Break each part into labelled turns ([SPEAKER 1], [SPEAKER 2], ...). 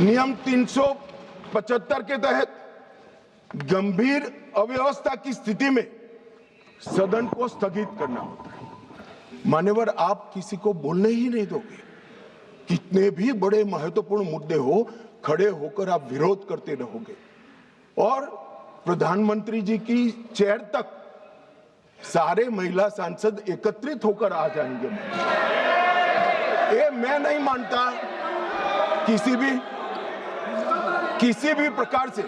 [SPEAKER 1] नियम 375 के तहत गंभीर अव्यवस्था की स्थिति में सदन को स्थगित करना होता है। मान्यवर, आप किसी को बोलने ही नहीं दोगे। कितने भी बड़े महत्वपूर्ण मुद्दे हो, खड़े होकर आप विरोध करते रहोगे और प्रधानमंत्री जी की चेयर तक सारे महिला सांसद एकत्रित होकर आ जाएंगे। ये मैं नहीं मानता किसी भी प्रकार से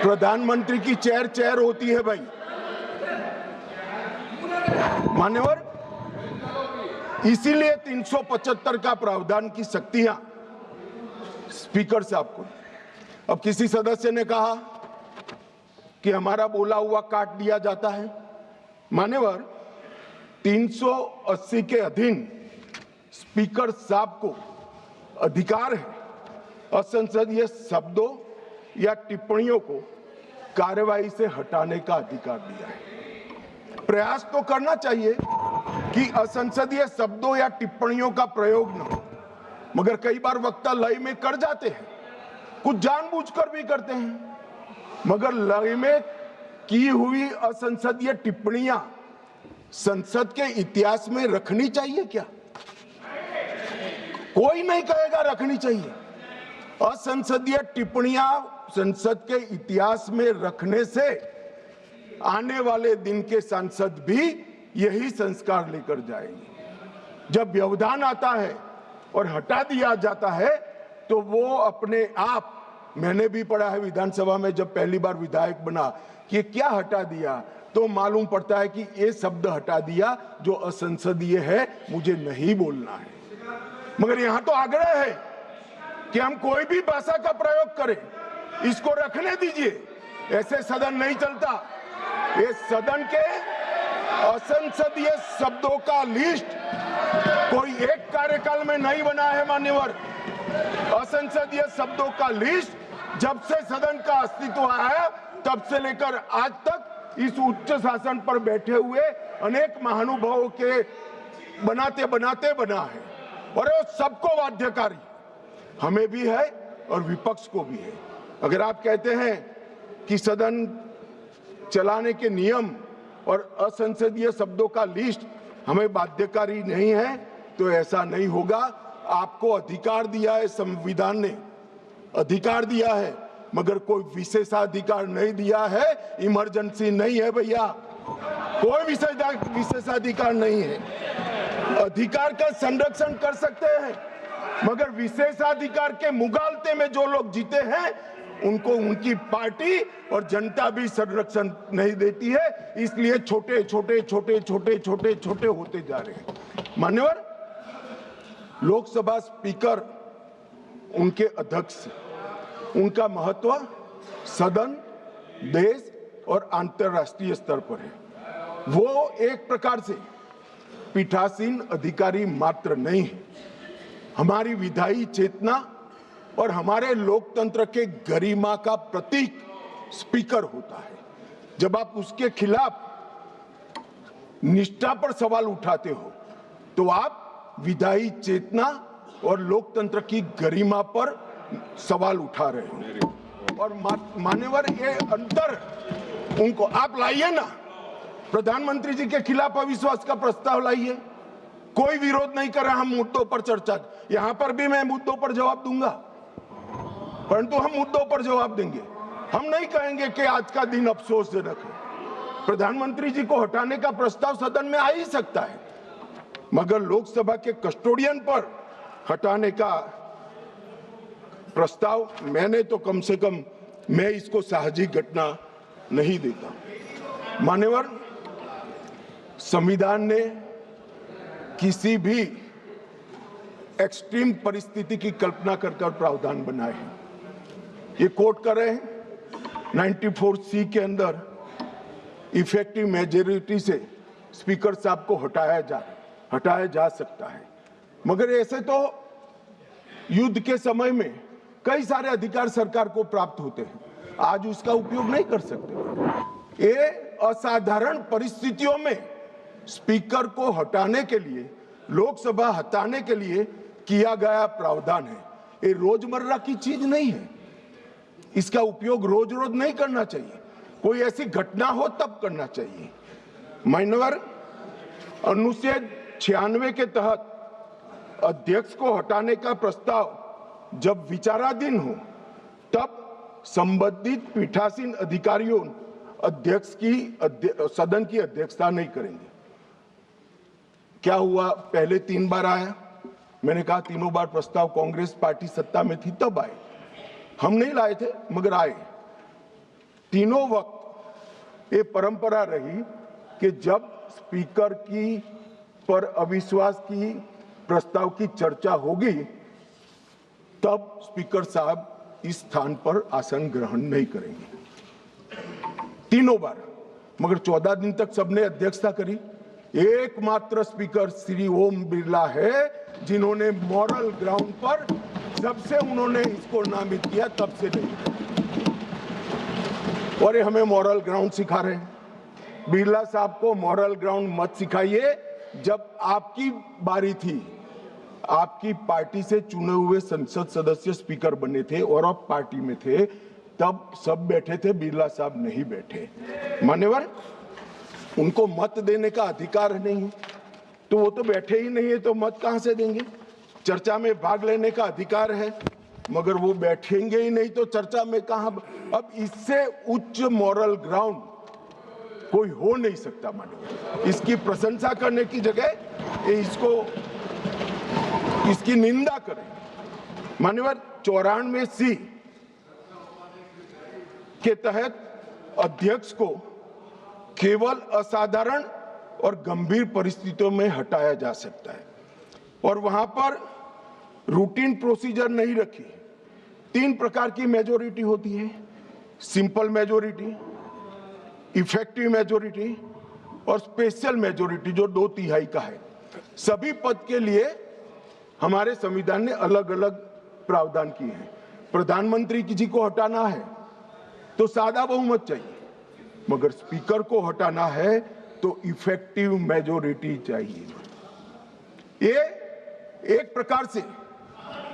[SPEAKER 1] प्रधानमंत्री की चेयर होती है भाई। मान्यवर, इसीलिए 375 का प्रावधान की शक्तियां स्पीकर साहब को। अब किसी सदस्य ने कहा कि हमारा बोला हुआ काट दिया जाता है। मान्यवर, 380 के अधीन स्पीकर साहब को अधिकार है असंसदीय शब्दों या टिप्पणियों को कार्यवाही से हटाने का अधिकार दिया है। प्रयास तो करना चाहिए कि असंसदीय शब्दों या टिप्पणियों का प्रयोग न हो, मगर कई बार वक्ता लय में कर जाते हैं, कुछ जानबूझकर भी करते हैं। मगर लय में की हुई असंसदीय टिप्पणियां संसद के इतिहास में रखनी चाहिए क्या? कोई नहीं कहेगा रखनी चाहिए। असंसदीय टिप्पणियां संसद के इतिहास में रखने से आने वाले दिन के सांसद भी यही संस्कार लेकर जाएंगे। जब व्यवधान आता है और हटा दिया जाता है तो वो अपने आप, मैंने भी पढ़ा है विधानसभा में जब पहली बार विधायक बना कि क्या हटा दिया, तो मालूम पड़ता है कि ये शब्द हटा दिया जो असंसदीय है, मुझे नहीं बोलना है। मगर यहां तो आग्रह है कि हम कोई भी भाषा का प्रयोग करें, इसको रखने दीजिए। ऐसे सदन नहीं चलता। ये सदन के असंसदीय शब्दों का लिस्ट कोई एक कार्यकाल में नहीं बना है। मान्यवर, असंसदीय शब्दों का लिस्ट जब से सदन का अस्तित्व आया तब से लेकर आज तक इस उच्च शासन पर बैठे हुए अनेक महानुभावों के बनाते बनाते बना है और वो सबको बाध्यकारी हमें भी है और विपक्ष को भी है। अगर आप कहते हैं कि सदन चलाने के नियम और असंसदीय शब्दों का लिस्ट हमें बाध्यकारी नहीं है तो ऐसा नहीं होगा। आपको अधिकार दिया है, संविधान ने अधिकार दिया है, मगर कोई विशेषाधिकार नहीं दिया है। इमरजेंसी नहीं है भैया, कोई विशेषाधिकार नहीं है। अधिकार का संरक्षण कर सकते हैं, मगर विशेषाधिकार के मुगालते में जो लोग जीते हैं उनको उनकी पार्टी और जनता भी संरक्षण नहीं देती है। इसलिए छोटे छोटे होते जा रहे हैं। मान्यवर, लोकसभा स्पीकर उनके अध्यक्ष, उनका महत्व सदन, देश और अंतर्राष्ट्रीय स्तर पर है। वो एक प्रकार से पीठासीन अधिकारी मात्र नहीं है, हमारी विधायी चेतना और हमारे लोकतंत्र के गरिमा का प्रतीक स्पीकर होता है। जब आप उसके खिलाफ निष्ठा पर सवाल उठाते हो तो आप विधायी चेतना और लोकतंत्र की गरिमा पर सवाल उठा रहे हो। और मान्यवर, ये अंतर उनको आप लाइए ना, प्रधानमंत्री जी के खिलाफ अविश्वास का प्रस्ताव लाइए। कोई विरोध नहीं कर रहा, हम मुद्दों पर चर्चा, यहां पर भी मैं मुद्दों पर जवाब दूंगा, परंतु हम मुद्दों पर जवाब देंगे। हम नहीं कहेंगे कि आज का दिन अफसोसजनक है। प्रधानमंत्री जी को हटाने का प्रस्ताव सदन में आ ही सकता है, मगर लोकसभा के कस्टोडियन पर हटाने का प्रस्ताव मैंने तो कम से कम मैं इसको साहजिक घटना नहीं देता। मान्यवर, संविधान ने किसी भी एक्सट्रीम परिस्थिति की कल्पना कर प्रावधान बनाए हैं। ये कोट कर रहे हैं 94C के अंदर इफेक्टिव मेजॉरिटी से स्पीकर साहब को हटाया जा सकता है। मगर ऐसे तो युद्ध के समय में कई सारे अधिकार सरकार को प्राप्त होते हैं, आज उसका उपयोग नहीं कर सकते। ये असाधारण परिस्थितियों में स्पीकर को हटाने के लिए, लोकसभा हटाने के लिए किया गया प्रावधान है। ये रोजमर्रा की चीज नहीं है, इसका उपयोग रोज रोज नहीं करना चाहिए, कोई ऐसी घटना हो तब करना चाहिए। मान्यवर, अनुच्छेद 96 के तहत अध्यक्ष को हटाने का प्रस्ताव जब विचाराधीन हो तब संबंधित पीठासीन अधिकारियों अध्यक्ष की सदन की अध्यक्षता नहीं करेंगे। क्या हुआ, पहले 3 बार आया, मैंने कहा तीनों बार प्रस्ताव कांग्रेस पार्टी सत्ता में थी तब आए, हम नहीं लाए थे मगर आए। तीनों वक्त ये परंपरा रही कि जब स्पीकर की पर अविश्वास की प्रस्ताव की चर्चा होगी तब स्पीकर साहब इस स्थान पर आसन ग्रहण नहीं करेंगे, तीनों बार। मगर 14 दिन तक सबने अध्यक्षता करी। एकमात्र स्पीकर श्री ओम बिरला है जिन्होंने मॉरल ग्राउंड पर सबसे उन्होंने इसको नामित किया, तब से नहीं। और ये हमें मॉरल ग्राउंड सिखा रहे हैं। बिरला साहब को मॉरल ग्राउंड मत सिखाइए। जब आपकी बारी थी, आपकी पार्टी से चुने हुए संसद सदस्य स्पीकर बने थे और आप पार्टी में थे, तब सब बैठे थे, बिरला साहब नहीं बैठे। मान्यवर, उनको मत देने का अधिकार नहीं है, तो वो तो बैठे ही नहीं है, तो मत कहां से देंगे? चर्चा में भाग लेने का अधिकार है, मगर वो बैठेंगे ही नहीं तो चर्चा में कहां? अब इससे उच्च मॉरल ग्राउंड कोई हो नहीं सकता। मान्यवर, इसकी प्रशंसा करने की जगह इसकी निंदा करें। मान्यवर, 94C के तहत अध्यक्ष को केवल असाधारण और गंभीर परिस्थितियों में हटाया जा सकता है और वहां पर रूटीन प्रोसीजर नहीं रखी। 3 प्रकार की मेजोरिटी होती है, सिंपल मेजोरिटी, इफेक्टिव मेजोरिटी और स्पेशल मेजोरिटी जो 2/3 का है। सभी पद के लिए हमारे संविधान ने अलग अलग प्रावधान किए हैं। प्रधानमंत्री किसी को हटाना है तो सादा बहुमत चाहिए, मगर स्पीकर को हटाना है तो इफेक्टिव मेजोरिटी चाहिए। ये एक प्रकार से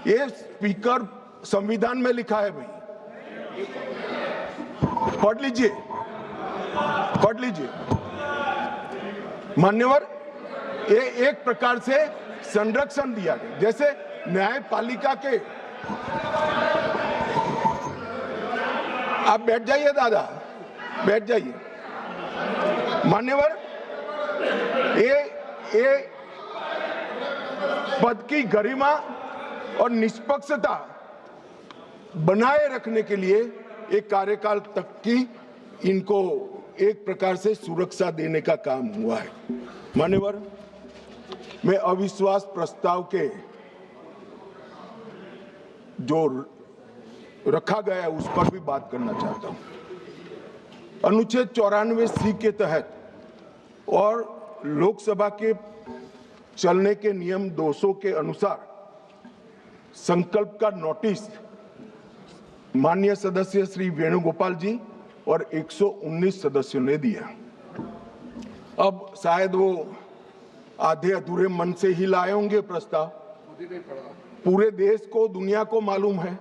[SPEAKER 1] ये स्पीकर संविधान में लिखा है भाई, पढ़ लीजिए, पढ़ लीजिए। मान्यवर, ये एक प्रकार से संरक्षण दिया गया, जैसे न्यायपालिका के। आप बैठ जाइए दादा, बैठ जाइए। मान्यवर, ये पद की गरिमा और निष्पक्षता बनाए रखने के लिए एक कार्यकाल तक की इनको एक प्रकार से सुरक्षा देने का काम हुआ है। मान्यवर, मैं अविश्वास प्रस्ताव के जो रखा गया है उस पर भी बात करना चाहता हूं। अनुच्छेद 94C के तहत और लोकसभा के चलने के नियम 200 के अनुसार संकल्प का नोटिस माननीय सदस्य श्री वेणुगोपाल जी और 119 सदस्यों ने दिया। अब शायद वो आधे अधूरे मन से ही लाए होंगे प्रस्ताव। पूरे देश को, दुनिया को मालूम है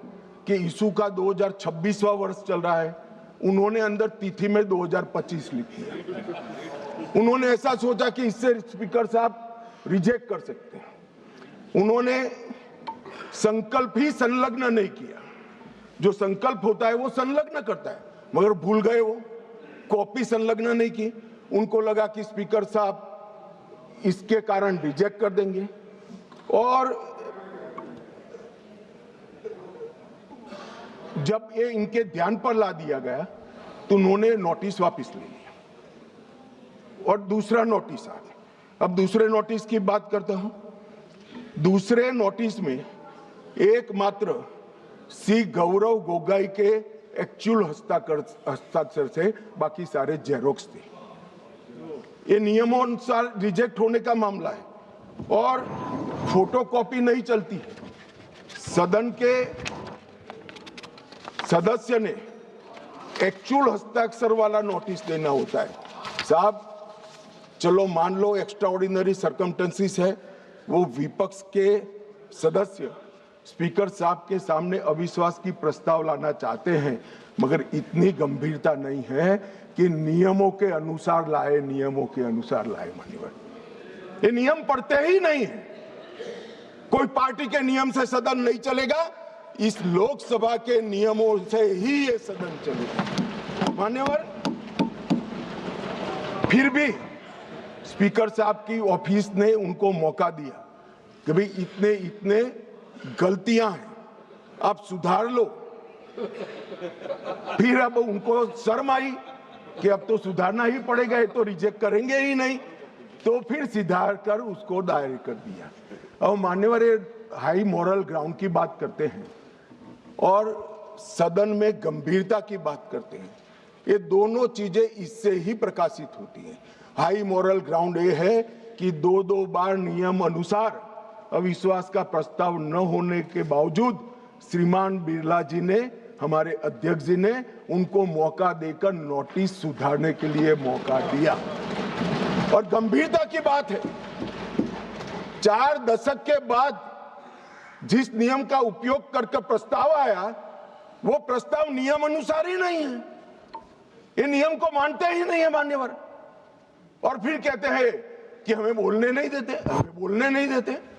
[SPEAKER 1] कि यीशु का 2026वां वर्ष चल रहा है। उन्होंने अंदर तिथि में 2025 लिखी है। उन्होंने ऐसा सोचा कि इससे स्पीकर साहब रिजेक्ट कर सकते हैं। उन्होंने संकल्प ही संलग्न नहीं किया। जो संकल्प होता है वो संलग्न करता है, मगर भूल गए, वो कॉपी संलग्न नहीं की। उनको लगा कि स्पीकर साहब इसके कारण रिजेक्ट कर देंगे और जब ये इनके ध्यान पर ला दिया गया तो उन्होंने नोटिस वापस ले लिया और दूसरा नोटिस आ गया। अब दूसरे नोटिस की बात करता हूं। दूसरे नोटिस में एकमात्र सी गौरव गोगोई के एक्चुअल हस्ताक्षर से बाकी सारे जेरोक्स थे। ये नियमों अनुसार रिजेक्ट होने का मामला है और फोटोकॉपी नहीं चलती है। सदन के सदस्य ने एक्चुअल हस्ताक्षर वाला नोटिस देना होता है। साहब, चलो मान लो एक्स्ट्राऑर्डिनरी सर्कमस्टेंसेस है, वो विपक्ष के सदस्य स्पीकर साहब के सामने अविश्वास की प्रस्ताव लाना चाहते हैं, मगर इतनी गंभीरता नहीं है कि नियमों के अनुसार लाए, नियमों के अनुसार लाए। माननीय, ये नियम पढ़ते ही नहीं है। कोई पार्टी के नियम से सदन नहीं चलेगा, इस लोकसभा के नियमों से ही ये सदन चलेगा। मान्यवर, फिर भी स्पीकर साहब की ऑफिस ने उनको मौका दिया कि भाई इतने इतने गलतियां हैं, आप सुधार लो। फिर अब उनको शर्म आई कि अब तो सुधारना ही पड़ेगा, ये तो रिजेक्ट करेंगे ही नहीं, तो फिर सुधार कर उसको दायर कर दिया। अब मान्यवर, हाई मॉरल ग्राउंड की बात करते हैं और सदन में गंभीरता की बात करते हैं, ये दोनों चीजें इससे ही प्रकाशित होती हैं। हाई मॉरल ग्राउंड ये है कि दो बार नियम अनुसार अविश्वास का प्रस्ताव न होने के बावजूद श्रीमान बिरला जी ने, हमारे अध्यक्ष जी ने उनको मौका देकर नोटिस सुधारने के लिए मौका दिया। और गंभीरता की बात है, 4 दशक के बाद जिस नियम का उपयोग करके प्रस्ताव आया, वो प्रस्ताव नियम अनुसार ही नहीं है, ये नियम को मानते ही नहीं है मान्यवर। और फिर कहते हैं कि हमें बोलने नहीं देते, हमें बोलने नहीं देते।